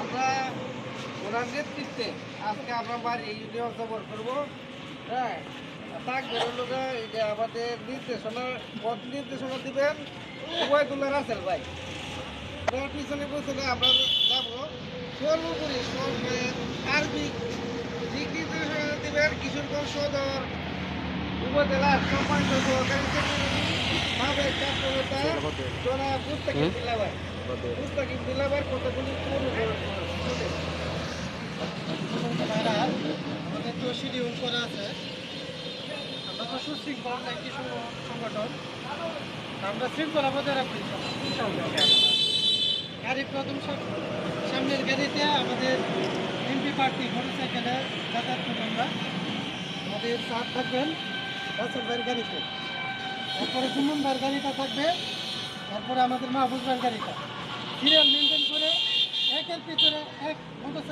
আমরা ওনার নেতৃত্বে আজকে আমরা বাড়ি ইউনিয়ন সফর করবো। হ্যাঁ, থাকবে হলো এই যে আমাদের পথ নির্দেশনা দিবেন উবায়দুল্লাহ রাসেল ভাই। তার পিছনে পিছনে আমরা যাবো। সর্বোপরি সার্বিক দিক নির্দেশনা দিবেন কিশোরগঞ্জ সদর উপজেলার সম্মানিত সহকারী সেক্রেটারি সাবেক ছাত্রনেতা জনাব মুস্তাকিম বিল্লাহ ভাই কতগুলি আমাদের তো শিডিউল করা আছে। আমরা তো সুশৃঙ্খল একটি সংগঠন, আমরা শৃঙ্খলা বজায় রাখি। গাড়ি প্রথম সামনের গাড়িতে আমাদের এমপি প্রার্থী মোটরসাইকেলে যাতায়াত করবো আমরা। আমাদের সাথ থাকবেন রাসেল ভাইয়ের গাড়িতে, তারপরে সুমন ভাইয়ের গাড়িটা থাকবে, তারপরে আমাদের মাহবুব ভাইয়ের গাড়িটা। সিরিয়াল মেনটেন করে একের পিছনে এক মোটরসাইকেল